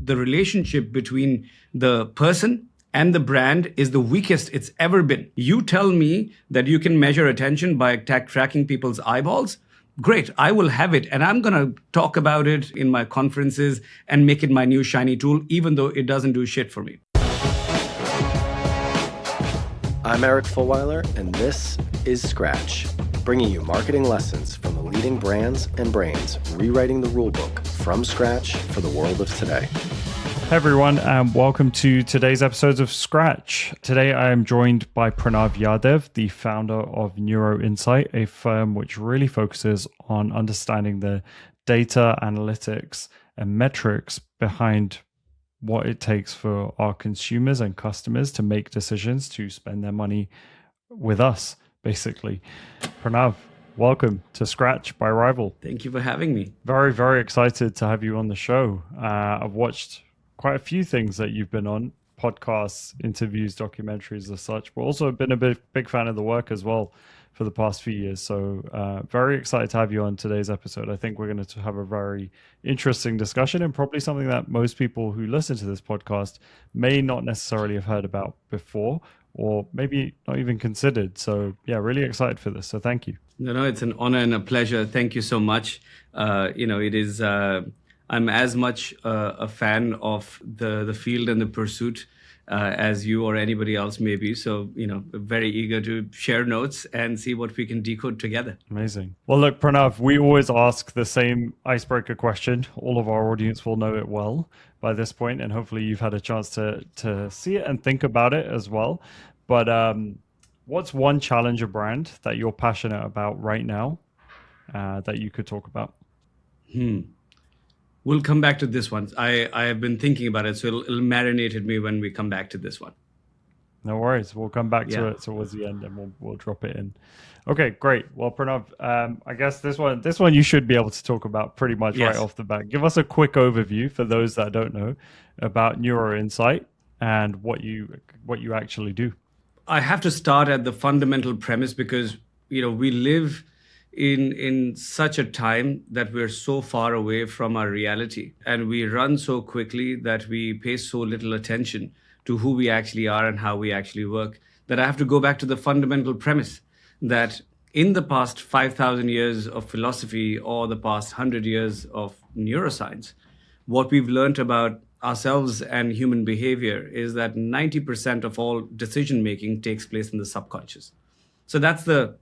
the relationship between the person and the brand is the weakest it's ever been. You tell me that you can measure attention by tracking people's eyeballs. Great, I will have it. And I'm going to talk about it in my conferences and make it my new shiny tool, even though it doesn't do shit for me. I'm Eric Fulweiler, and this is Scratch, bringing you marketing lessons from the leading brands and brains rewriting the rulebook from scratch for the world of today. Hey everyone, and welcome to today's episode of Scratch. Today I am joined by Pranav Yadav, the founder of Neuro Insight, a firm which really focuses on understanding the data, analytics, and metrics behind what it takes for our consumers and customers to make decisions to spend their money with us, basically. Pranav, welcome to Scratch by Rival. Thank you for having me. Very, very excited to have you on the show. I've watched quite a few things that you've been on, podcasts, interviews, documentaries as such, but also been a big fan of the work as well for the past few years. So very excited to have you on today's episode. I think we're going to have a very interesting discussion and probably something that most people who listen to this podcast may not necessarily have heard about before or maybe not even considered. So yeah, really excited for this. So thank you. No, it's an honor and a pleasure. Thank you so much. It is, I'm as much a fan of the field and the pursuit as you or anybody else may be. So, very eager to share notes and see what we can decode together. Amazing. Well, look, Pranav, we always ask the same icebreaker question. All of our audience will know it well by this point, and hopefully you've had a chance to see it and think about it as well. But what's one challenger brand that you're passionate about right now that you could talk about? We'll come back to this one. I have been thinking about it, so it'll marinate at me when we come back to this one. No worries. We'll come back to it towards the end, and we'll drop it in. Okay, great. Well, Pranav, I guess this one you should be able to talk about pretty much right off the bat. Give us a quick overview for those that don't know about Neuro Insight and what you actually do. I have to start at the fundamental premise because we live in such a time that we're so far away from our reality, and we run so quickly that we pay so little attention to who we actually are and how we actually work, that I have to go back to the fundamental premise that in the past 5,000 years of philosophy or the past 100 years of neuroscience, what we've learned about ourselves and human behavior is that 90% of all decision making takes place in the subconscious. So that's the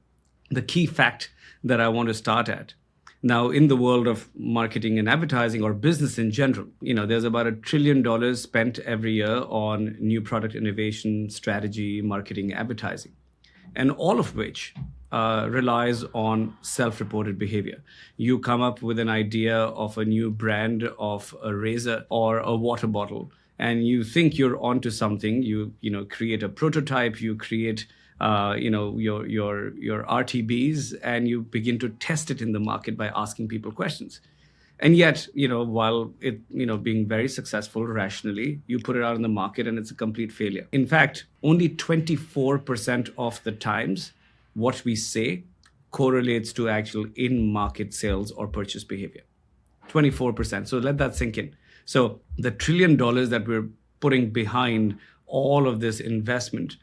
key fact that I want to start at. Now, in the world of marketing and advertising or business in general, there's about $1 trillion spent every year on new product innovation, strategy, marketing, advertising, and all of which relies on self-reported behavior. You come up with an idea of a new brand of a razor or a water bottle, and you think you're onto something. You create a prototype, you create your RTBs, and you begin to test it in the market by asking people questions. And yet, while it, being very successful rationally, you put it out in the market and it's a complete failure. In fact, only 24% of the times what we say correlates to actual in-market sales or purchase behavior. 24%. So let that sink in. So the $1 trillion that we're putting behind all of this investment,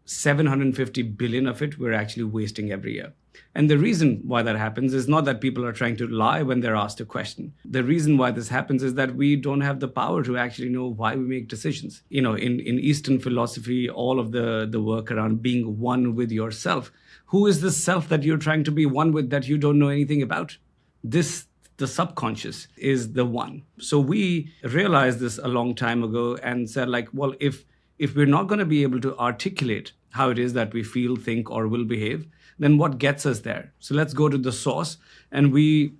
750 billion of it we're actually wasting every year. And the reason why that happens is not that people are trying to lie when they're asked a question. The reason why this happens is that we don't have the power to actually know why we make decisions. In Eastern philosophy, all of the work around being one with yourself. Who is the self that you're trying to be one with that you don't know anything about? The subconscious is the one. So we realized this a long time ago and said, well, if we're not going to be able to articulate how it is that we feel, think, or will behave, then what gets us there? So let's go to the source. And we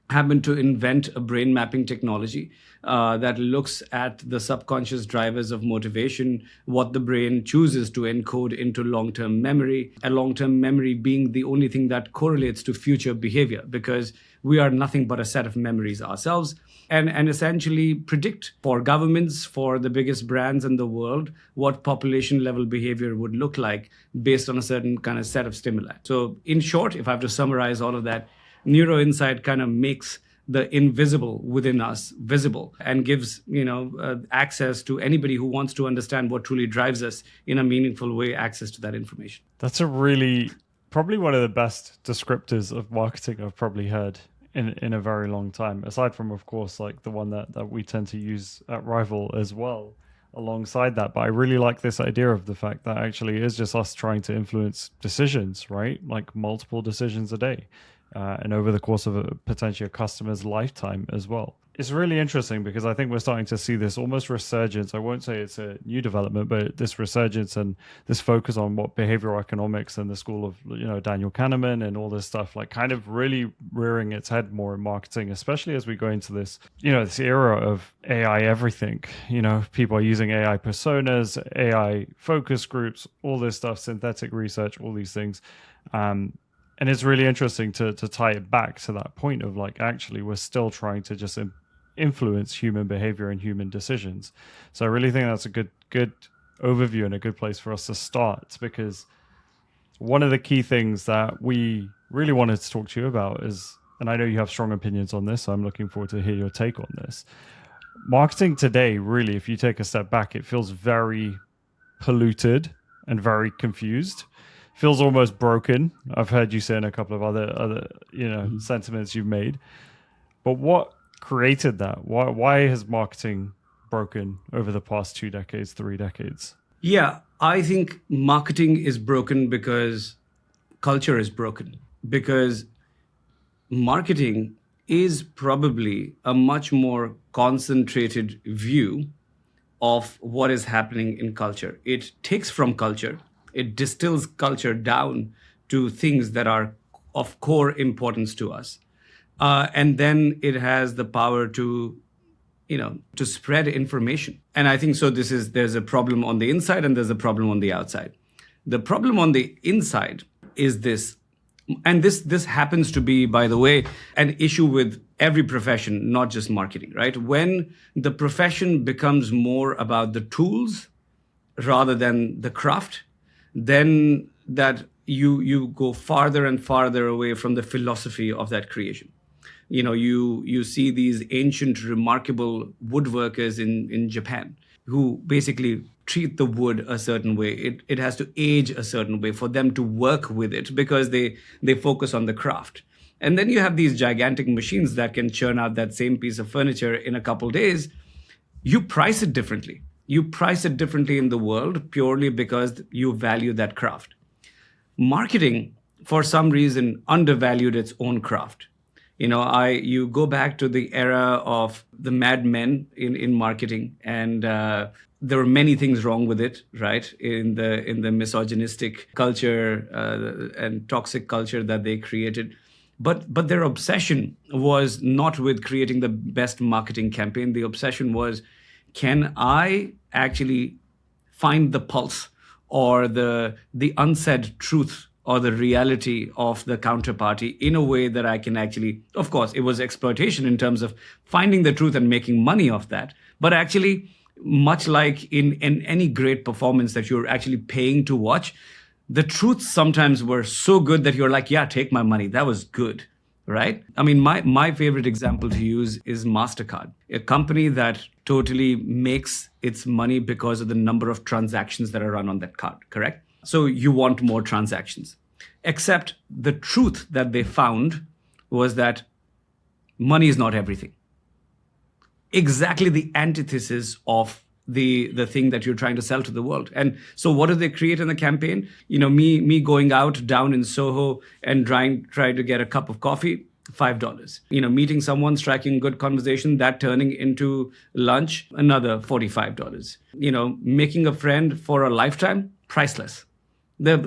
happened to invent a brain mapping technology that looks at the subconscious drivers of motivation, what the brain chooses to encode into long-term memory, and long-term memory being the only thing that correlates to future behavior, because we are nothing but a set of memories ourselves, and essentially predict for governments, for the biggest brands in the world, what population level behavior would look like based on a certain kind of set of stimuli. So in short, if I have to summarize all of that, Neuro Insight kind of makes the invisible within us visible, and gives access to anybody who wants to understand what truly drives us in a meaningful way, access to that information. That's probably one of the best descriptors of marketing I've probably heard in a very long time, aside from, of course, like the one that we tend to use at Rival as well alongside that. But I really like this idea of the fact that actually it is just us trying to influence decisions, right? Like multiple decisions a day, and over the course of potentially a customer's lifetime as well. It's really interesting because I think we're starting to see this almost resurgence. I won't say it's a new development, but this resurgence and this focus on what behavioral economics and the school of, Daniel Kahneman and all this stuff, like kind of really rearing its head more in marketing, especially as we go into this, this era of AI everything. People are using AI personas, AI focus groups, all this stuff, synthetic research, all these things. And it's really interesting to tie it back to that point of like, actually, we're still trying to just influence human behavior and human decisions. So I really think that's a good overview and a good place for us to start, because one of the key things that we really wanted to talk to you about is, and I know you have strong opinions on this, so I'm looking forward to hear your take on this. Marketing today, really, if you take a step back, it feels very polluted and very confused. Feels almost broken. I've heard you say in a couple of other sentiments you've made. But what created that? Why has marketing broken over the past 2 decades, 3 decades? Yeah, I think marketing is broken because culture is broken. Because marketing is probably a much more concentrated view of what is happening in culture. It takes from culture, it distills culture down to things that are of core importance to us. And then it has the power to spread information. And I think so there's a problem on the inside and there's a problem on the outside. The problem on the inside is this, and this happens to be, by the way, an issue with every profession, not just marketing, right? When the profession becomes more about the tools rather than the craft, then that you go farther and farther away from the philosophy of that creation. You see these ancient, remarkable woodworkers in Japan who basically treat the wood a certain way. It has to age a certain way for them to work with it because they focus on the craft. And then you have these gigantic machines that can churn out that same piece of furniture in a couple days. You price it differently. You price it differently in the world purely because you value that craft. Marketing, for some reason, undervalued its own craft. You go back to the era of the madmen in marketing, and there were many things wrong with it, right? In the misogynistic culture and toxic culture that they created. But their obsession was not with creating the best marketing campaign. The obsession was, can I actually find the pulse or the unsaid truth or the reality of the counterparty in a way that I can actually, of course, it was exploitation in terms of finding the truth and making money off that. But actually, much like in any great performance that you're actually paying to watch, the truths sometimes were so good that you're like, yeah, take my money. That was good, right? I mean, my favorite example to use is MasterCard, a company that totally makes its money because of the number of transactions that are run on that card, correct? So you want more transactions. Except the truth that they found was that money is not everything. Exactly the antithesis of the thing that you're trying to sell to the world. And so what do they create in the campaign? Me going out down in Soho and trying to get a cup of coffee, $5. Meeting someone, striking good conversation, that turning into lunch, another $45. Making a friend for a lifetime, priceless.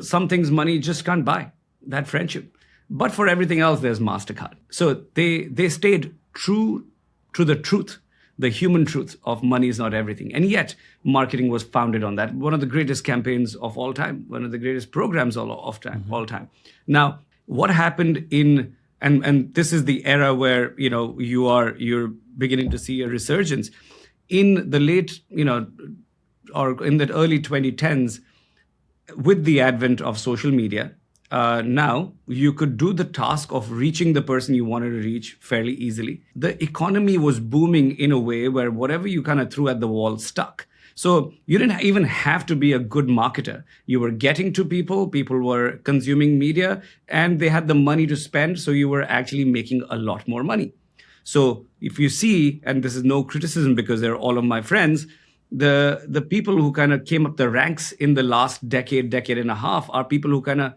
Some things money just can't buy, that friendship. But for everything else, there's MasterCard. So they stayed true to the truth, the human truth of money is not everything. And yet, marketing was founded on that. One of the greatest campaigns of all time, one of the greatest programs all time. Now, what happened and this is the era where you're beginning to see a resurgence in the late or in the early 2010s. With the advent of social media, now you could do the task of reaching the person you wanted to reach fairly easily. The economy was booming in a way where whatever you kind of threw at the wall stuck. So you didn't even have to be a good marketer. You were getting to people, people were consuming media, and they had the money to spend. So you were actually making a lot more money. So if you see, and this is no criticism because they're all of my friends, the people who kind of came up the ranks in the last decade and a half are people who kind of,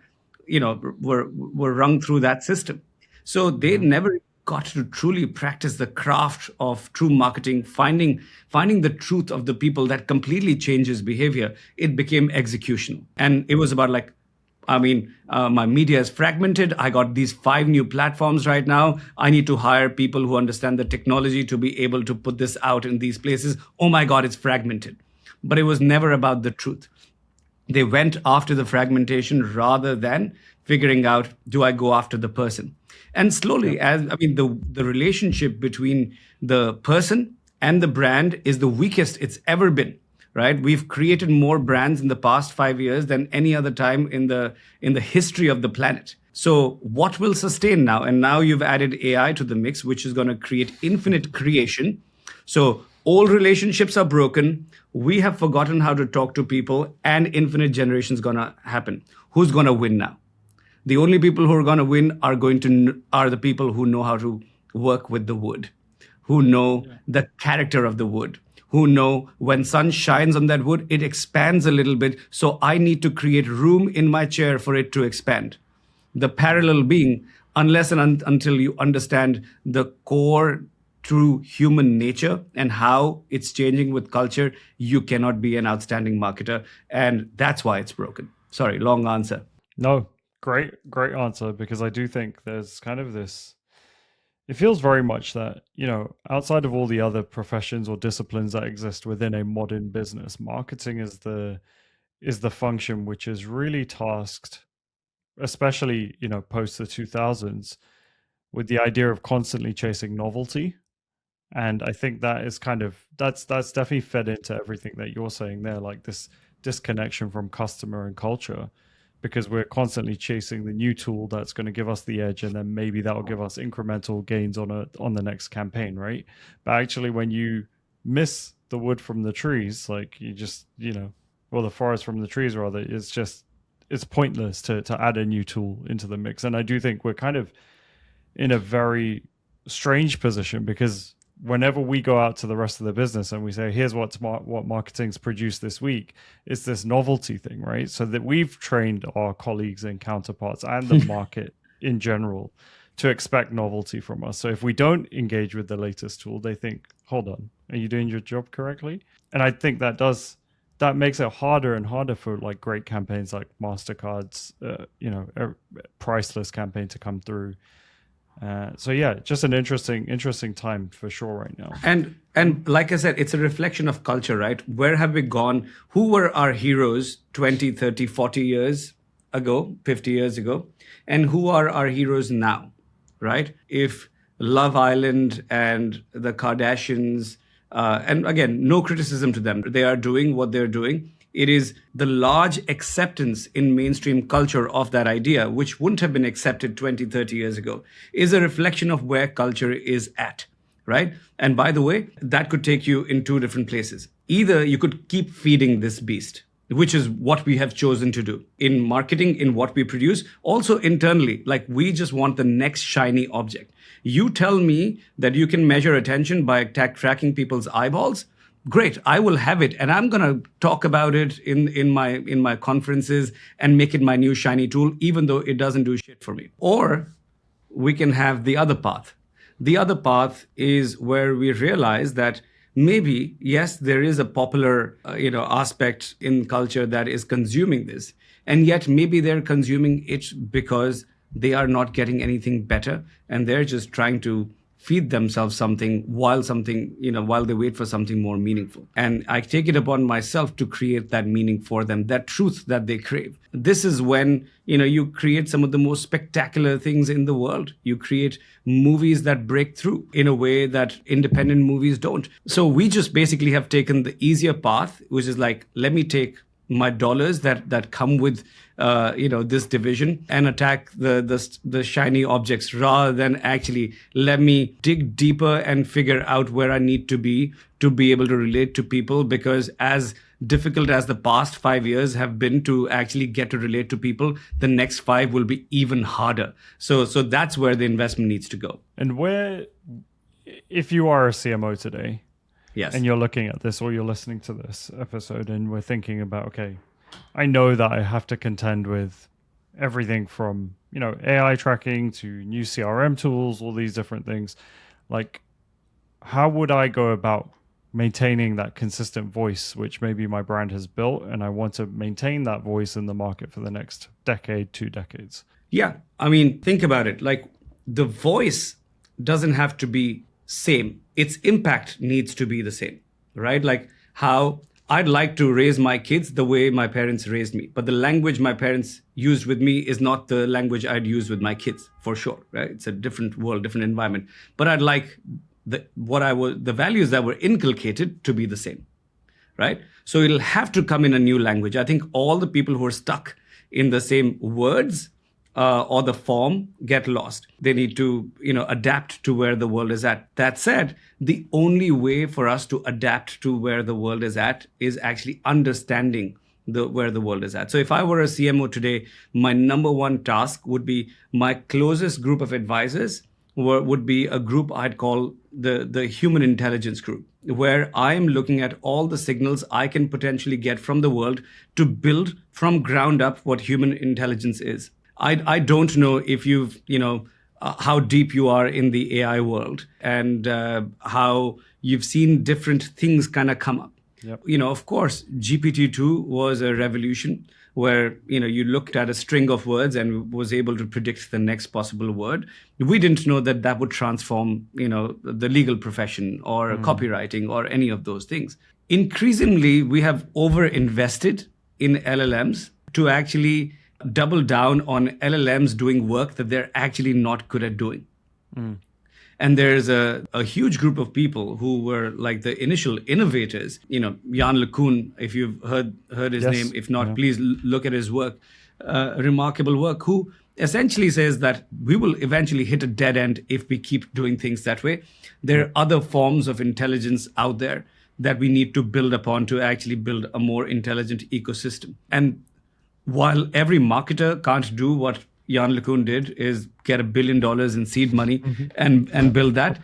were rung through that system. So they never got to truly practice the craft of true marketing, finding the truth of the people that completely changes behavior. It became executional. And it was about like, my media is fragmented. I got these 5 new platforms right now. I need to hire people who understand the technology to be able to put this out in these places. Oh my God, it's fragmented. But it was never about the truth. They went after the fragmentation rather than figuring out, do I go after the person? And slowly, the relationship between the person and the brand is the weakest it's ever been, right? We've created more brands in the past 5 years than any other time in the history of the planet. So what will sustain now? And now you've added AI to the mix, which is going to create infinite creation. So all relationships are broken. We have forgotten how to talk to people, and infinite generation is going to happen. Who's going to win now? The only people who are going to win are the people who know how to work with the wood, who know the character of the wood, who know when sun shines on that wood, it expands a little bit. So I need to create room in my chair for it to expand. The parallel being, unless and until you understand the core true human nature and how it's changing with culture, you cannot be an outstanding marketer. And that's why it's broken. Sorry, long answer. No, great answer, because I do think there's kind of this, it feels very much that, outside of all the other professions or disciplines that exist within a modern business, marketing is the function which is really tasked, especially, post the 2000s, with the idea of constantly chasing novelty. And I think that is that's definitely fed into everything that you're saying there, like this disconnection from customer and culture, because we're constantly chasing the new tool that's going to give us the edge, and then maybe that will give us incremental gains on the next campaign, right? But actually, when you miss the wood from the trees, like you just, or the forest from the trees rather, it's pointless to add a new tool into the mix. And I do think we're kind of in a very strange position, because whenever we go out to the rest of the business and we say, here's what marketing's produced this week, it's this novelty thing, right? So that we've trained our colleagues and counterparts and the market in general to expect novelty from us. So if we don't engage with the latest tool, they think, hold on, are you doing your job correctly? And I think that makes it harder and harder for like great campaigns like MasterCard's, a priceless campaign to come through. So yeah, just an interesting time for sure right now. And like I said, it's a reflection of culture, right? Where have we gone? Who were our heroes 20, 30, 40 years ago, 50 years ago? And who are our heroes now, right? If Love Island and the Kardashians, and again, no criticism to them, they are doing what they're doing. It is the large acceptance in mainstream culture of that idea, which wouldn't have been accepted 20, 30 years ago, is a reflection of where culture is at, right? And by the way, that could take you in 2 different places. Either you could keep feeding this beast, which is what we have chosen to do in marketing, in what we produce, also internally, like we just want the next shiny object. You tell me that you can measure attention by tracking people's eyeballs. Great, I will have it, and I'm going to talk about it in my conferences and make it my new shiny tool, even though it doesn't do shit for me. Or we can have the other path. The other path is where we realize that maybe, yes, there is a popular aspect in culture that is consuming this, and yet maybe they're consuming it because they are not getting anything better, and they're just trying to feed themselves something while they wait for something more meaningful. And I take it upon myself to create that meaning for them, that truth that they crave. This is when, you create some of the most spectacular things in the world. You create movies that break through in a way that independent movies don't. So we just basically have taken the easier path, which is like, let me take my dollars that come with this division and attack the shiny objects, rather than actually let me dig deeper and figure out where I need to be able to relate to people. Because as difficult as the past 5 years have been to actually get to relate to people, the next 5 will be even harder. So that's where the investment needs to go. And where, if you are a CMO today, yes, and you're looking at this or you're listening to this episode and we're thinking about, okay, I know that I have to contend with everything from, AI tracking to new CRM tools, all these different things. Like, how would I go about maintaining that consistent voice, which maybe my brand has built, and I want to maintain that voice in the market for the next decade, 2 decades? Yeah. I mean, think about it. Like, the voice doesn't have to be same. Its impact needs to be the same, right? Like how I'd like to raise my kids the way my parents raised me, but the language my parents used with me is not the language I'd use with my kids, for sure, right? It's a different world, different environment. But I'd like the values that were inculcated to be the same, right? So it'll have to come in a new language. I think all the people who are stuck in the same words or the form get lost. They need to, adapt to where the world is at. That said, the only way for us to adapt to where the world is at is actually understanding where the world is at. So if I were a CMO today, my number one task would be my closest group of advisors would be a group I'd call the human intelligence group, where I'm looking at all the signals I can potentially get from the world to build from ground up what human intelligence is. I don't know if you've, how deep you are in the AI world and how you've seen different things kind of come up. Yep. Of course, GPT-2 was a revolution where, you looked at a string of words and was able to predict the next possible word. We didn't know that would transform, the legal profession or copywriting or any of those things. Increasingly, we have over-invested in LLMs to actually double down on LLMs doing work that they're actually not good at doing. And there's a huge group of people who were like the initial innovators. Jan LeCun, if you've heard his name, if not, please look at his work, remarkable work, who essentially says that we will eventually hit a dead end if we keep doing things that way. There are other forms of intelligence out there that we need to build upon to actually build a more intelligent ecosystem. And while every marketer can't do what Jan LeCun did, is get $1 billion in seed money and build that,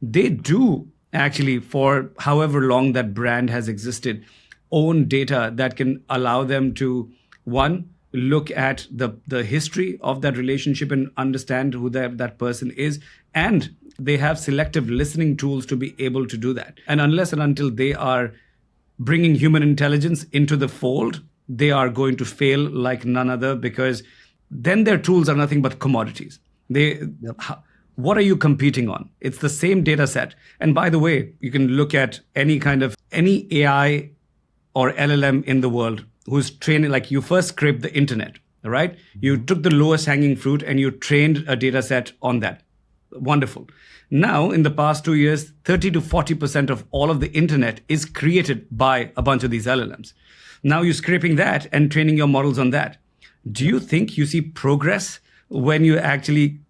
they do actually, for however long that brand has existed, own data that can allow them to, one, look at the history of that relationship and understand who that person is. And they have selective listening tools to be able to do that. And unless and until they are bringing human intelligence into the fold, they are going to fail like none other, because then their tools are nothing but commodities. What are you competing on? It's the same data set. And by the way, you can look at any AI or LLM in the world who's training, like you first scraped the internet, right? You took the lowest hanging fruit and you trained a data set on that. Wonderful. Now, in the past 2 years, 30 to 40% of all of the internet is created by a bunch of these LLMs. Now you're scraping that and training your models on that. Do you think you see progress when you actually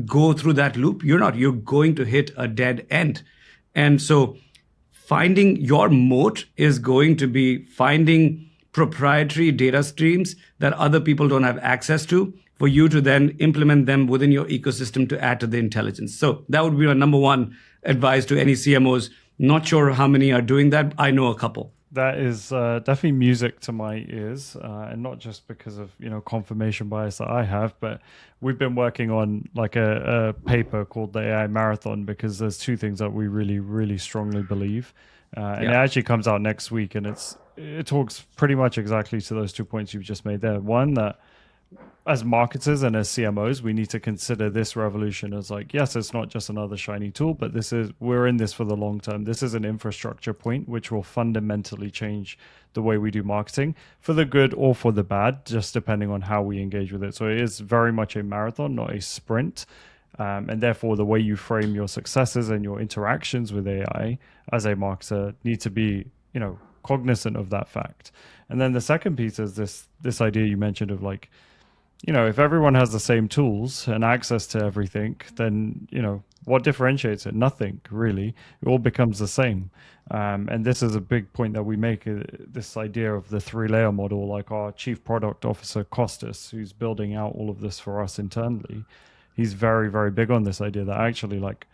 go through that loop? You're not. You're going to hit a dead end. And so finding your moat is going to be finding proprietary data streams that other people don't have access to, for you to then implement them within your ecosystem to add to the intelligence. So that would be my number one advice to any CMOs. Not sure how many are doing that. I know a couple. That is definitely music to my ears, and not just because of confirmation bias that I have, but we've been working on like a paper called the AI Marathon, because there's 2 things that we really, really strongly believe, and it actually comes out next week, and it talks pretty much exactly to those 2 points you've just made there. One, that as marketers and as CMOs, we need to consider this revolution as like, yes, it's not just another shiny tool, but we're in this for the long term. This is an infrastructure point which will fundamentally change the way we do marketing, for the good or for the bad, just depending on how we engage with it. So it is very much a marathon, not a sprint. And therefore, the way you frame your successes and your interactions with AI as a marketer need to be, cognizant of that fact. And then the second piece is this idea you mentioned of like, if everyone has the same tools and access to everything, then, what differentiates it? Nothing, really. It all becomes the same. And this is a big point that we make, this idea of the 3-layer model, like our chief product officer, Costas, who's building out all of this for us internally. He's very, very big on this idea that actually like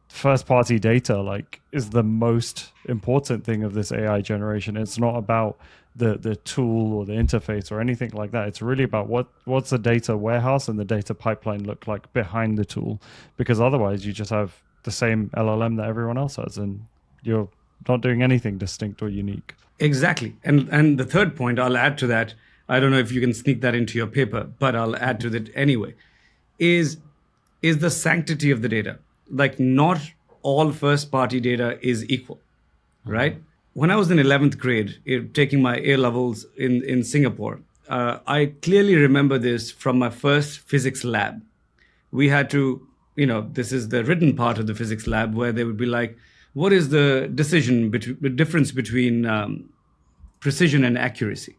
first party data like is the most important thing of this AI generation. It's not about the tool or the interface or anything like that. It's really about what's the data warehouse and the data pipeline look like behind the tool, because otherwise you just have the same LLM that everyone else has and you're not doing anything distinct or unique. Exactly. And the third point I'll add to that, I don't know if you can sneak that into your paper, but I'll add to that anyway, is the sanctity of the data. Like not all first party data is equal, right? When I was in 11th grade, taking my A levels in Singapore, I clearly remember this from my first physics lab. We had to, this is the written part of the physics lab where they would be like, what is the difference between precision and accuracy?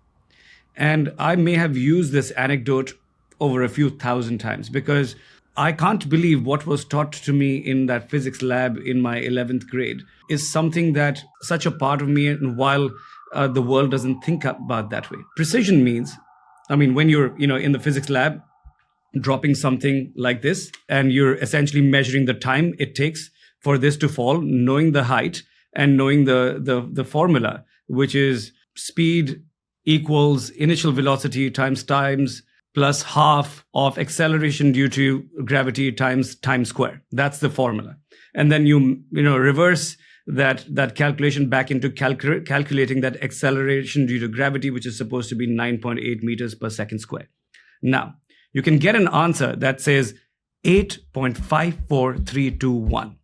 And I may have used this anecdote over a few thousand times because I can't believe what was taught to me in that physics lab in my 11th grade is something that such a part of me, and while the world doesn't think about that way. Precision means, when you're, in the physics lab, dropping something like this, and you're essentially measuring the time it takes for this to fall, knowing the height and knowing the formula, which is speed equals initial velocity times plus half of acceleration due to gravity times time square. That's the formula. And then you reverse that calculation back into calculating that acceleration due to gravity, which is supposed to be 9.8 meters per second square. Now, you can get an answer that says 8.54321.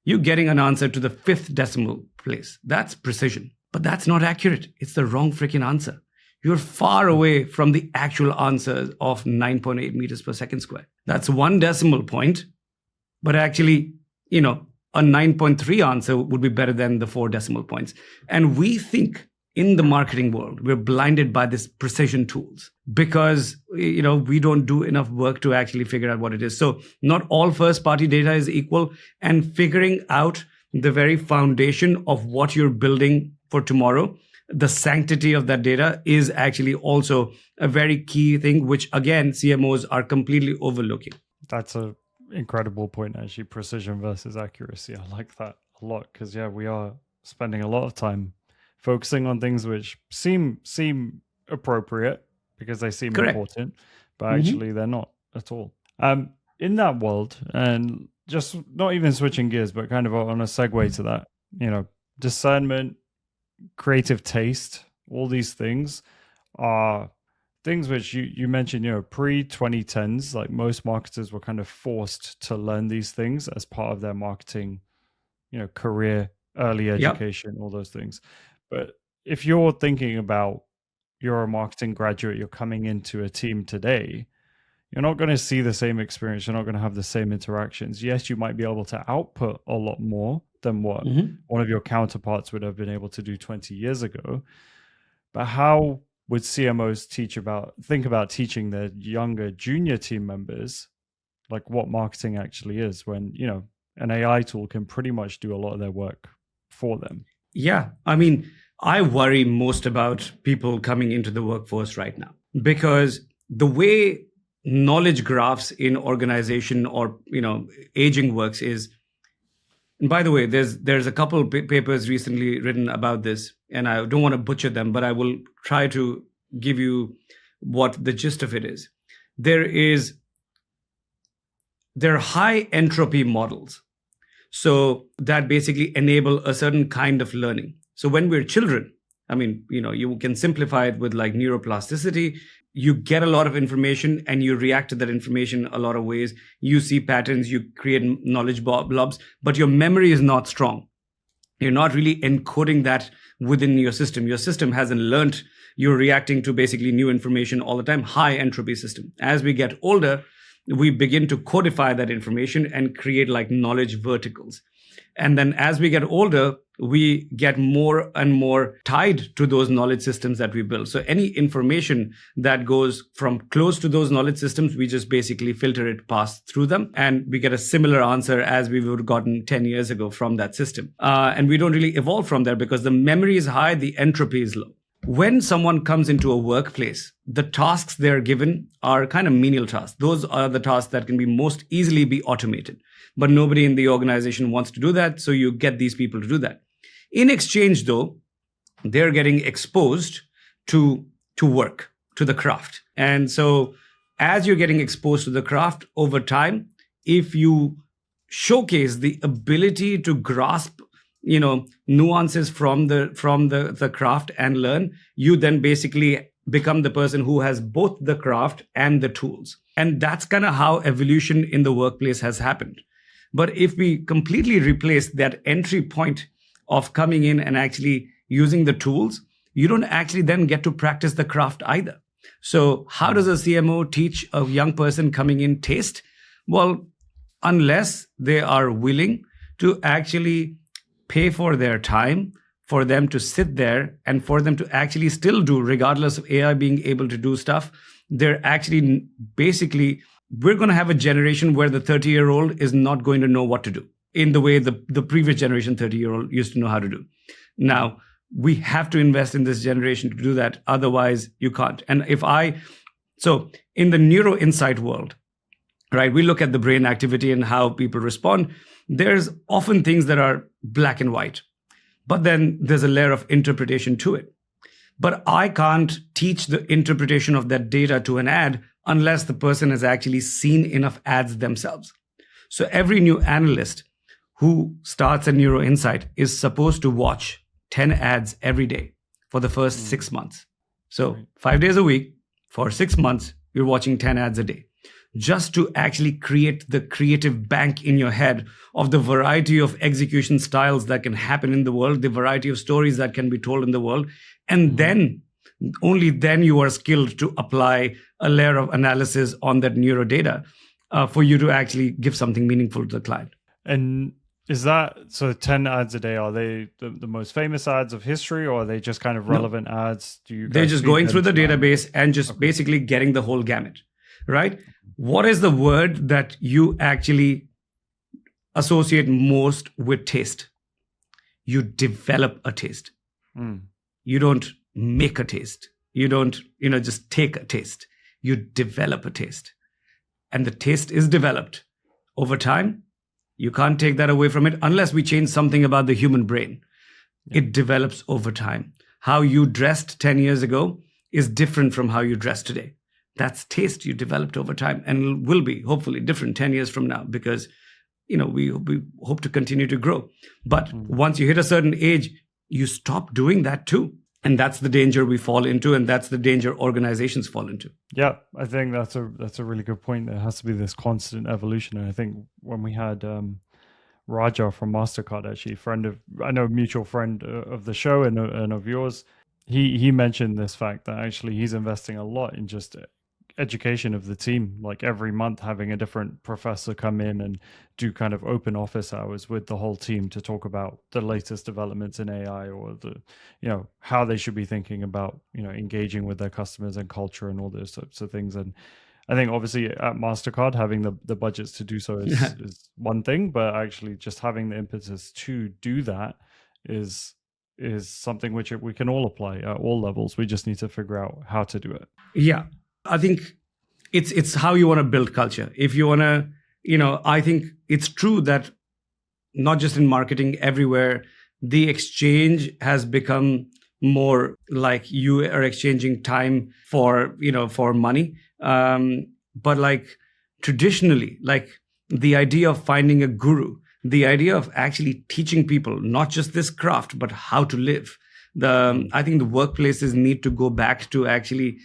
You're getting an answer to the 5th decimal place. That's precision. But that's not accurate. It's the wrong freaking answer. You're far away from the actual answer of 9.8 meters per second square. That's 1 decimal point, but actually, a 9.3 answer would be better than the 4 decimal points. And we think in the marketing world, we're blinded by these precision tools because, we don't do enough work to actually figure out what it is. So not all first party data is equal, and figuring out the very foundation of what you're building for tomorrow, the sanctity of that data is actually also a very key thing, which again, CMOs are completely overlooking. That's an incredible point, actually, precision versus accuracy. I like that a lot because, we are spending a lot of time focusing on things which seem appropriate because they seem Correct. important, but actually they're not at all. In that world, and just not even switching gears, but kind of on a segue to that, discernment, creative taste, all these things are things which you mentioned, pre-2010s, like most marketers were kind of forced to learn these things as part of their marketing, career, early education, all those things. But if you're thinking about you're a marketing graduate, you're coming into a team today, you're not going to see the same experience. You're not going to have the same interactions. Yes, you might be able to output a lot more than what one of your counterparts would have been able to do 20 years ago. But how would CMOs think about teaching their younger junior team members like what marketing actually is when, an AI tool can pretty much do a lot of their work for them? Yeah. I worry most about people coming into the workforce right now because the way knowledge graphs in organization or, aging works is, and by the way, there's a couple of papers recently written about this, and I don't want to butcher them, but I will try to give you what the gist of it is. There are high entropy models, so that basically enable a certain kind of learning. So when we're children, you can simplify it with like neuroplasticity. You get a lot of information and you react to that information a lot of ways. You see patterns, you create knowledge blobs, but your memory is not strong. You're not really encoding that within your system. Your system hasn't learned. You're reacting to basically new information all the time, high entropy system. As we get older, we begin to codify that information and create like knowledge verticals. And then as we get older, we get more and more tied to those knowledge systems that we build. So any information that goes from close to those knowledge systems, we just basically filter it, pass through them, and we get a similar answer as we would have gotten 10 years ago from that system. And we don't really evolve from there because the memory is high, the entropy is low. When someone comes into a workplace, the tasks they're given are kind of menial tasks. Those are the tasks that can be most easily be automated. But nobody in the organization wants to do that, so you get these people to do that. In exchange, though, they're getting exposed to work, to the craft. And so as you're getting exposed to the craft over time, if you showcase the ability to grasp nuances from the craft and learn, you then basically become the person who has both the craft and the tools. And that's kind of how evolution in the workplace has happened. But if we completely replace that entry point of coming in and actually using the tools, you don't actually then get to practice the craft either. So how does a CMO teach a young person coming in taste? Well, unless they are willing to actually pay for their time, for them to sit there and for them to actually still do, regardless of AI being able to do stuff, they're actually basically, we're going to have a generation where the 30-year-old is not going to know what to do in the way the previous generation 30-year-old used to know how to do. Now, we have to invest in this generation to do that. Otherwise, you can't. And so in the Neuro Insight world, right, we look at the brain activity and how people respond. There's often things that are black and white, but then there's a layer of interpretation to it. But I can't teach the interpretation of that data to an ad unless the person has actually seen enough ads themselves. So every new analyst who starts a Neuro Insight is supposed to watch 10 ads every day for the first 6 months. So 5 days a week for 6 months, you're watching 10 ads a day, just to actually create the creative bank in your head of the variety of execution styles that can happen in the world, the variety of stories that can be told in the world. And then, only then you are skilled to apply a layer of analysis on that neuro data for you to actually give something meaningful to the client. And is that, so 10 ads a day, are they the most famous ads of history, or are they just kind of relevant ads? They're just going through the database and just basically getting the whole gamut, right? What is the word that you actually associate most with taste? You develop a taste. You don't make a taste. You don't, just take a taste. You develop a taste. And the taste is developed over time. You can't take that away from it unless we change something about the human brain. It develops over time. How you dressed 10 years ago is different from how you dress today. That's taste you developed over time and will be hopefully different 10 years from now because, we hope to continue to grow. But once you hit a certain age, you stop doing that too. And that's the danger we fall into, and that's the danger organizations fall into. Yeah, I think that's a really good point. There has to be this constant evolution. And I think when we had Raja from MasterCard, actually, I know a mutual friend of the show and of yours, he mentioned this fact that actually he's investing a lot in just education of the team, like every month having a different professor come in and do kind of open office hours with the whole team to talk about the latest developments in AI or how they should be thinking about, engaging with their customers and culture and all those types of things. And I think obviously at MasterCard, having the budgets to do so is one thing, but actually just having the impetus to do that is something which we can all apply at all levels. We just need to figure out how to do it. Yeah. I think it's how you want to build culture. If you want to, I think it's true that not just in marketing, everywhere, the exchange has become more like you are exchanging time for money. But like traditionally, like the idea of finding a guru, the idea of actually teaching people, not just this craft, but how to live. I think the workplaces need to go back to actually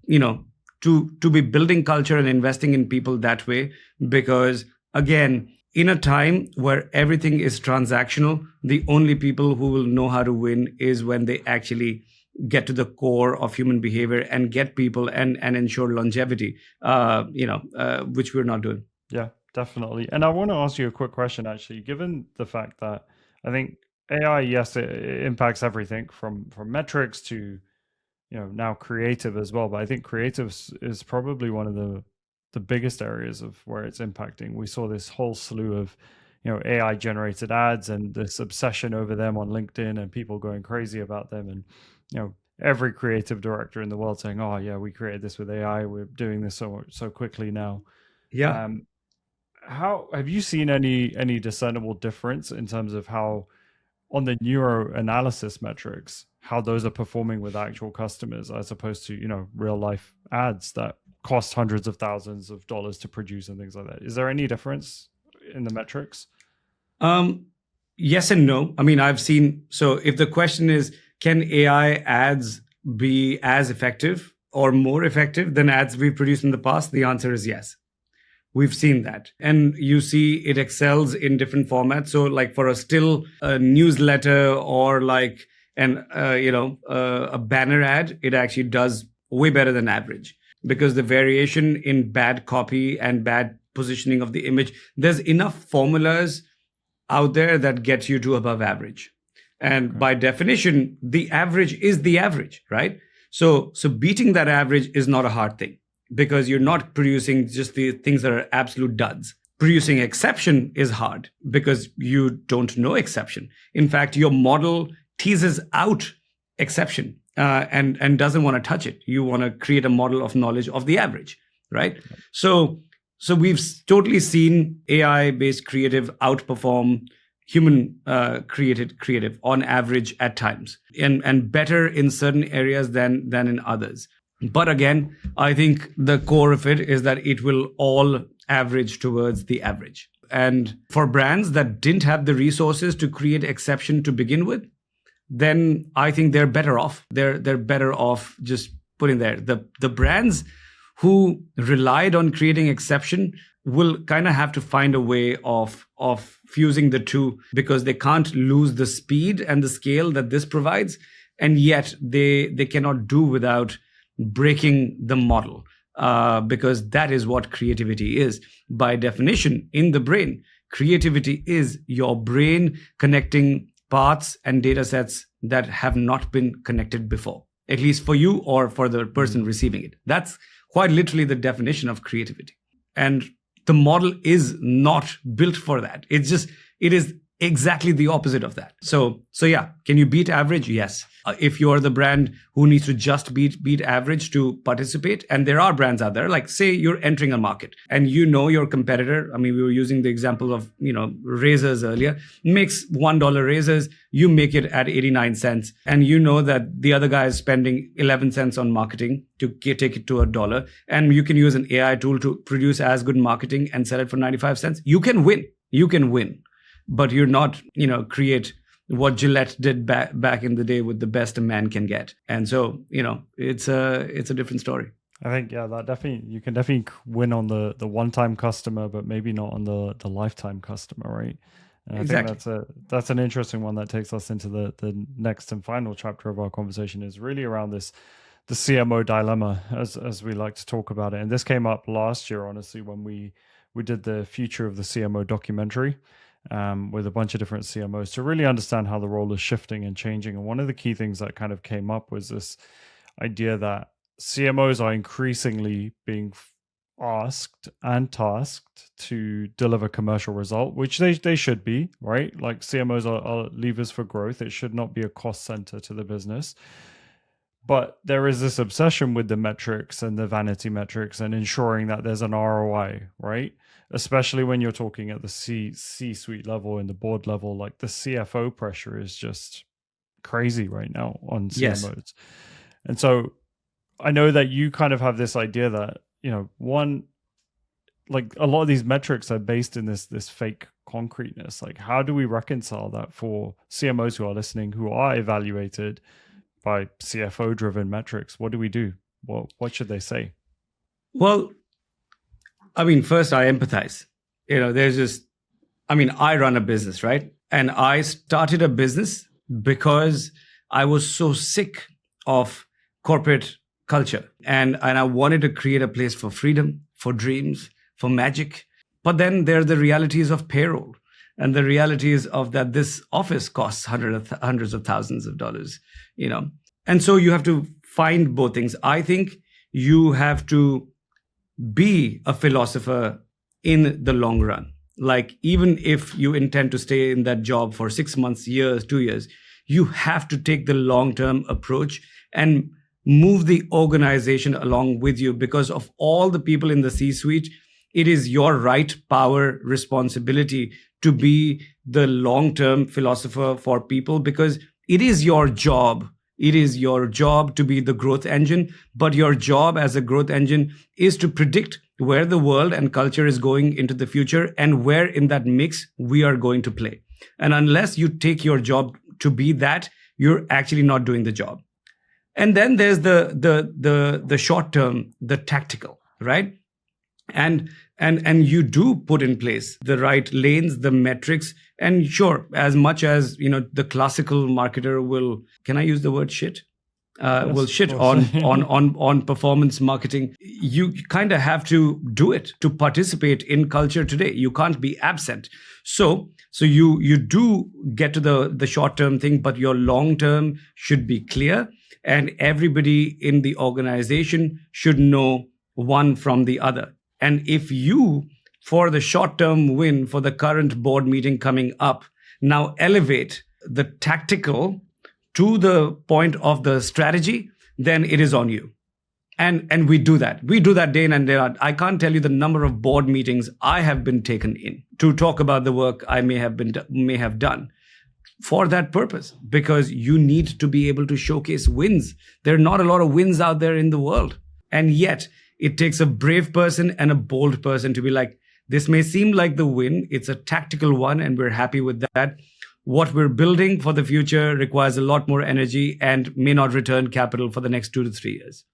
to be building culture and investing in people that way. Because again, in a time where everything is transactional, the only people who will know how to win is when they actually get to the core of human behavior and get people and ensure longevity, which we're not doing. Yeah, definitely. And I want to ask you a quick question, actually, given the fact that I think AI, yes, it impacts everything from metrics to, now creative as well. But I think creative is probably one of the biggest areas of where it's impacting. We saw this whole slew of, AI generated ads and this obsession over them on LinkedIn and people going crazy about them. And, every creative director in the world saying, "Oh yeah, we created this with AI. We're doing this so quickly now." Yeah. How have you seen any discernible difference in terms of how on the neuro analysis metrics, how those are performing with actual customers as opposed to, real life ads that cost hundreds of thousands of dollars to produce and things like that? Is there any difference in the metrics? Yes and no. I mean, I've seen, so if the question is, can AI ads be as effective or more effective than ads we've produced in the past? The answer is yes. We've seen that. And you see it excels in different formats. So like for a still newsletter or like a banner ad, it actually does way better than average because the variation in bad copy and bad positioning of the image, there's enough formulas out there that gets you to above average. And by definition, the average is the average, right? So beating that average is not a hard thing because you're not producing just the things that are absolute duds. Producing exception is hard because you don't know exception. In fact, your model teases out exception and doesn't want to touch it. You want to create a model of knowledge of the average, right? So we've totally seen AI-based creative outperform human created creative on average at times and better in certain areas than in others. But again, I think the core of it is that it will all average towards the average. And for brands that didn't have the resources to create exception to begin with, then I think they're better off. They're better off just putting there. The brands who relied on creating exception will kind of have to find a way of fusing the two because they can't lose the speed and the scale that this provides. And yet they cannot do without breaking the model because that is what creativity is. By definition, in the brain, creativity is your brain connecting paths and data sets that have not been connected before, at least for you or for the person receiving it. That's quite literally the definition of creativity. And the model is not built for that. It is exactly the opposite of that. So yeah, can you beat average? Yes. If you're the brand who needs to just beat average to participate, and there are brands out there, like say you're entering a market and you know your competitor, I mean, we were using the example of, razors earlier, makes $1 razors, you make it at 89 cents. And you know that the other guy is spending 11 cents on marketing to take it to $1. And you can use an AI tool to produce as good marketing and sell it for 95 cents. You can win. But you're not, create what Gillette did back in the day with the best a man can get. And so, it's a different story. I think, yeah, you can definitely win on the one-time customer, but maybe not on the lifetime customer, right? And Exactly. I think that's an interesting one that takes us into the next and final chapter of our conversation is really around the CMO dilemma, as we like to talk about it. And this came up last year, honestly, when we did the Future of the CMO documentary. With a bunch of different CMOs to really understand how the role is shifting and changing. And one of the key things that kind of came up was this idea that CMOs are increasingly being asked and tasked to deliver commercial result, which they should be, right? Like CMOs are levers for growth. It should not be a cost center to the business. But there is this obsession with the metrics and the vanity metrics and ensuring that there's an ROI, right? Especially when you're talking at the C-suite level and the board level, like the CFO pressure is just crazy right now on CMOs. Yes. And so I know that you kind of have this idea that, one, like a lot of these metrics are based in this fake concreteness. Like, how do we reconcile that for CMOs who are listening, who are evaluated by CFO-driven metrics? What do we do? What should they say? Well, I mean, first, I empathize. I run a business, right? And I started a business because I was so sick of corporate culture. And I wanted to create a place for freedom, for dreams, for magic. But then there are the realities of payroll and the realities of that this office costs hundreds of thousands of dollars, And so you have to find both things. I think you have to be a philosopher in the long run. Like, even if you intend to stay in that job for 6 months, years, 2 years, you have to take the long-term approach and move the organization along with you, because of all the people in the C-suite, it is your right, power, responsibility to be the long-term philosopher for people, because it is your job. It is your job to be the growth engine, but your job as a growth engine is to predict where the world and culture is going into the future and where in that mix we are going to play. And unless you take your job to be that, you're actually not doing the job. And then there's the short term, the tactical, right? And you do put in place the right lanes, the metrics, and sure, as much as the classical marketer will, can I use the word shit? Yes, will shit on performance marketing. You kind of have to do it to participate in culture today. You can't be absent. So you do get to the short term thing, but your long term should be clear, and everybody in the organization should know one from the other. And if you, for the short term win, for the current board meeting coming up, now elevate the tactical to the point of the strategy, then it is on you. And we do that. We do that day in and day out. I can't tell you the number of board meetings I have been taken in to talk about the work I may have done for that purpose, because you need to be able to showcase wins. There are not a lot of wins out there in the world. And yet it takes a brave person and a bold person to be like, this may seem like the win. It's a tactical one and we're happy with that. What we're building for the future requires a lot more energy and may not return capital for the next 2 to 3 years.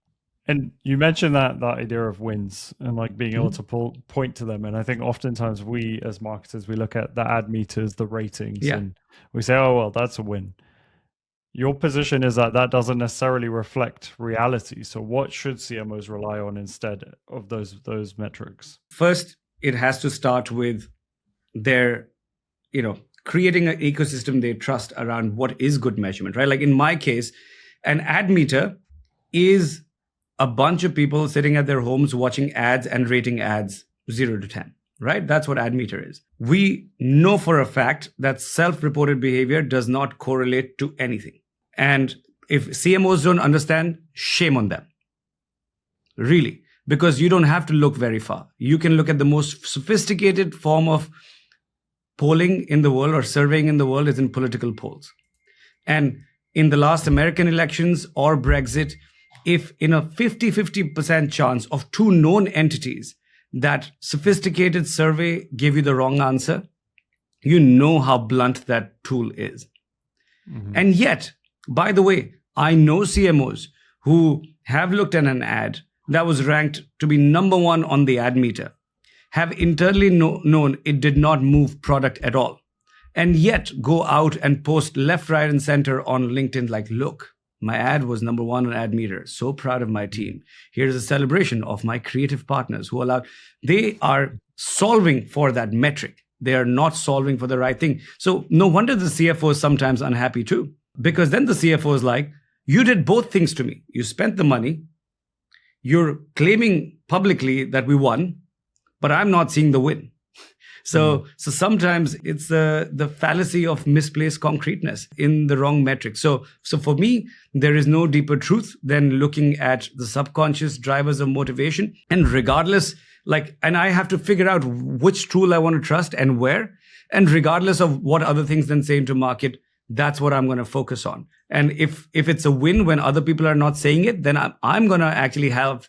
And you mentioned that idea of wins and like being able to point to them. And I think oftentimes we as marketers, we look at the ad meters, the ratings, and we say, oh, well, that's a win. Your position is that doesn't necessarily reflect reality. So what should CMOs rely on instead of those metrics? First, it has to start with their, creating an ecosystem they trust around what is good measurement, right? Like in my case, an ad meter is a bunch of people sitting at their homes watching ads and rating ads 0 to 10, right? That's what ad meter is. We know for a fact that self-reported behavior does not correlate to anything. And if CMOs don't understand, shame on them. Really, because you don't have to look very far. You can look at the most sophisticated form of polling in the world or surveying in the world is in political polls. And in the last American elections or Brexit, if in a 50% chance of 2 known entities, that sophisticated survey gave you the wrong answer, you know how blunt that tool is. Mm-hmm. And yet, by the way, I know CMOs who have looked at an ad that was ranked to be number 1 on the ad meter, have internally known it did not move product at all, and yet go out and post left, right, and center on LinkedIn like, look, my ad was number 1 on ad meter. So proud of my team. Here's a celebration of my creative partners who allowed. They are solving for that metric. They are not solving for the right thing. So no wonder the CFO is sometimes unhappy too, because then the CFO is like, you did both things to me. You spent the money. You're claiming publicly that we won, but I'm not seeing the win. So sometimes it's the fallacy of misplaced concreteness in the wrong metric. So for me, there is no deeper truth than looking at the subconscious drivers of motivation. And regardless, and I have to figure out which tool I want to trust and where. And regardless of what other things then say into market, that's what I'm going to focus on. And if it's a win when other people are not saying it, then I'm going to actually have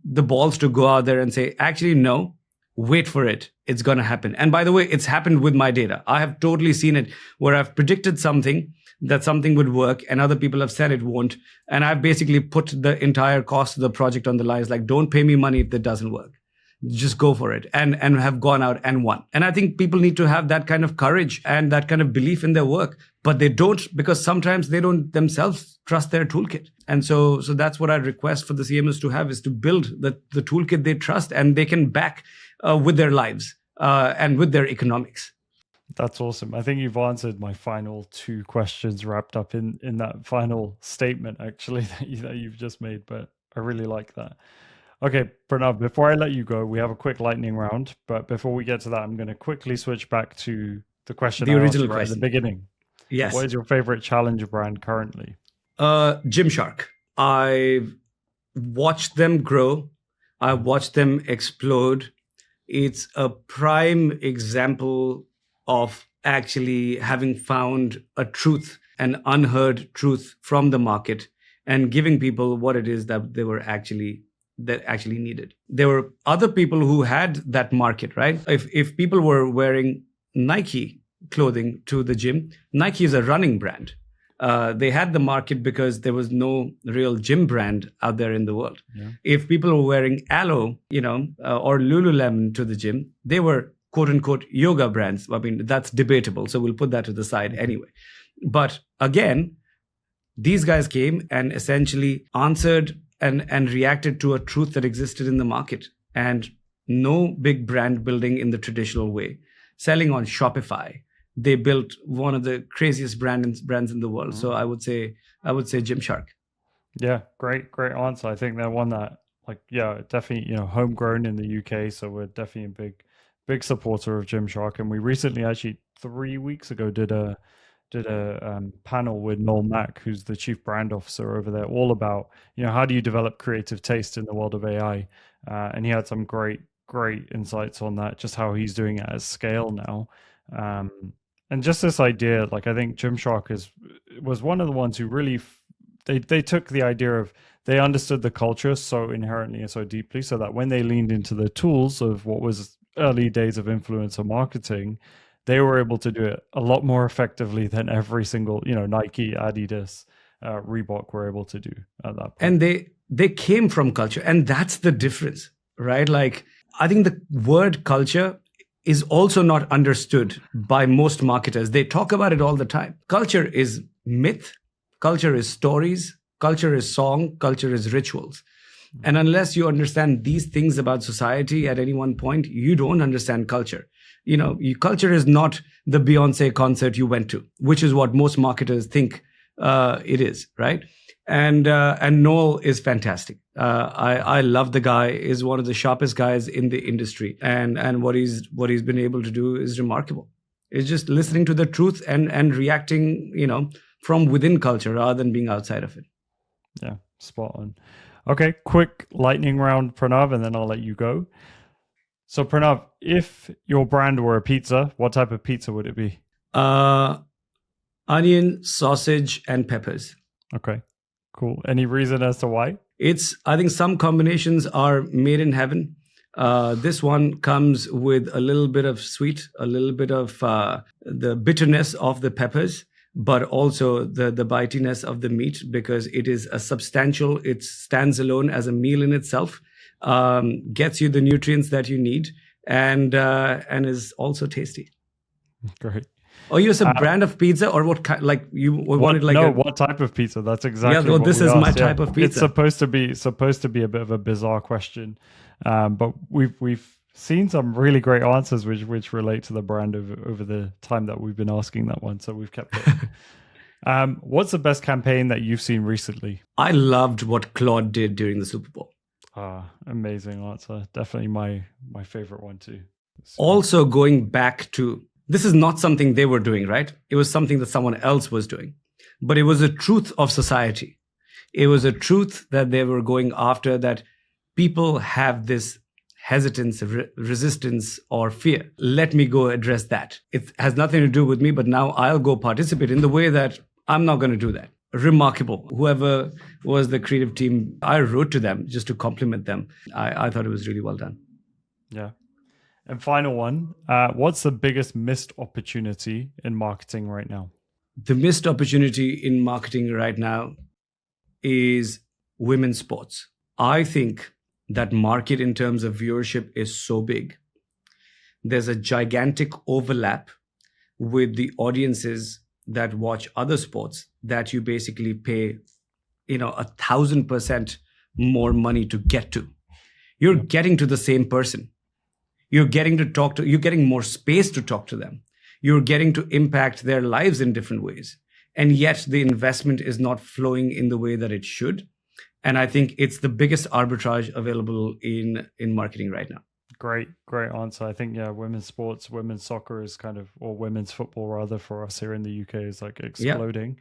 the balls to go out there and say, actually, no. Wait for it. It's going to happen. And by the way, it's happened with my data. I have totally seen it where I've predicted something, that something would work, and other people have said it won't. And I've basically put the entire cost of the project on the line. It's like, don't pay me money if that doesn't work. Just go for it, and have gone out and won. And I think people need to have that kind of courage and that kind of belief in their work, but they don't, because sometimes they don't themselves trust their toolkit. And so that's what I request for the CMOs to have, is to build the toolkit they trust and they can back with their lives. and with their economics. That's awesome. I think you've answered my final two questions wrapped up in that final statement, actually, that you've just made. But I really like that. Okay, Pranav, before I let you go, we have a quick lightning round. But before we get to that, I'm going to quickly switch back to the question The I asked original you right at the question. beginning. Yes. What is your favorite challenger brand currently? Gymshark. I've watched them grow. I've watched them explode. It's a prime example of actually having found a truth, an unheard truth from the market, and giving people what it is that actually needed. There were other people who had that market, right? If people were wearing Nike clothing to the gym, Nike is a running brand. They had the market because there was no real gym brand out there in the world. Yeah. If people were wearing Aloe, or Lululemon to the gym, they were quote unquote yoga brands. I mean, that's debatable. So we'll put that to the side anyway. But again, these guys came and essentially answered and reacted to a truth that existed in the market, and no big brand building in the traditional way. Selling on Shopify, they built one of the craziest brands in the world. So I would say Gymshark. Yeah, great answer. I think they're one that, definitely, homegrown in the UK. So we're definitely a big supporter of Gymshark. And we recently, actually 3 weeks ago, did a panel with Noel Mack, who's the chief brand officer over there, all about, how do you develop creative taste in the world of AI? And he had some great insights on that, just how he's doing it at scale now. And just this idea, I think Gymshark was one of the ones who really, they took the idea of, they understood the culture so inherently and so deeply, so that when they leaned into the tools of what was early days of influencer marketing, they were able to do it a lot more effectively than every single, Nike, Adidas, Reebok were able to do at that point. And they came from culture, and that's the difference, right? I think the word culture is also not understood by most marketers. They talk about it all the time. Culture is myth, culture is stories, culture is song, culture is rituals. And unless you understand these things about society at any one point, you don't understand culture. Culture is not the Beyonce concert you went to, which is what most marketers think it is, right? And Noel is fantastic. I love the guy. Is one of the sharpest guys in the industry, and what he's been able to do is remarkable. It's just listening to the truth and reacting, from within culture rather than being outside of it. Yeah, spot on. Okay, quick lightning round, Pranav, and then I'll let you go. So Pranav, if your brand were a pizza, what type of pizza would it be? Onion, sausage, and peppers. Okay, cool. Any reason as to why? I think some combinations are made in heaven. This one comes with a little bit of sweet, a little bit of the bitterness of the peppers, but also the bitiness of the meat, because it is it stands alone as a meal in itself, gets you the nutrients that you need, and is also tasty. Great. Oh, you said brand of pizza, or what kind? What type of pizza? That's exactly. Yeah, this is my type of pizza. It's supposed to be a bit of a bizarre question, but we've seen some really great answers which relate to the brand over the time that we've been asking that one. So we've kept it. What's the best campaign that you've seen recently? I loved what Claude did during the Super Bowl. Amazing answer. Definitely my favorite one too. Also, going back to, this is not something they were doing, right? It was something that someone else was doing. But it was a truth of society. It was a truth that they were going after, that people have this hesitance, resistance, or fear. Let me go address that. It has nothing to do with me, but now I'll go participate in the way that I'm not going to do that. Remarkable. Whoever was the creative team, I wrote to them just to compliment them. I thought it was really well done. Yeah. And final one, what's the biggest missed opportunity in marketing right now? The missed opportunity in marketing right now is women's sports. I think that market in terms of viewership is so big. There's a gigantic overlap with the audiences that watch other sports that you basically pay, 1,000% more money to get to. You're getting to the same person. You're getting more space to talk to them. You're getting to impact their lives in different ways. And yet the investment is not flowing in the way that it should. And I think it's the biggest arbitrage available in marketing right now. Great answer. I think, women's sports, women's soccer is or women's football rather, for us here in the UK is like exploding.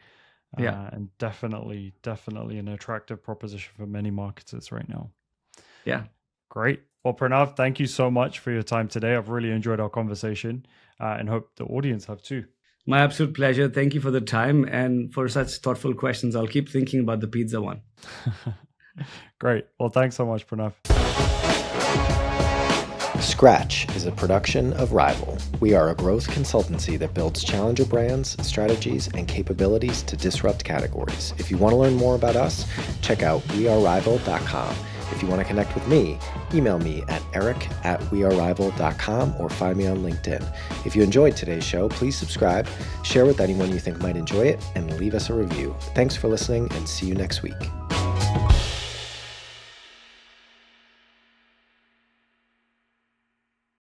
And definitely an attractive proposition for many marketers right now. Yeah. Great. Well, Pranav, thank you so much for your time today. I've really enjoyed our conversation and hope the audience have too. My absolute pleasure. Thank you for the time and for such thoughtful questions. I'll keep thinking about the pizza one. Great. Well, thanks so much, Pranav. Scratch is a production of Rival. We are a growth consultancy that builds challenger brands, strategies, and capabilities to disrupt categories. If you want to learn more about us, check out wearerival.com. If you want to connect with me, email me at eric@wearerival.com or find me on LinkedIn. If you enjoyed today's show, please subscribe, share with anyone you think might enjoy it, and leave us a review. Thanks for listening, and see you next week.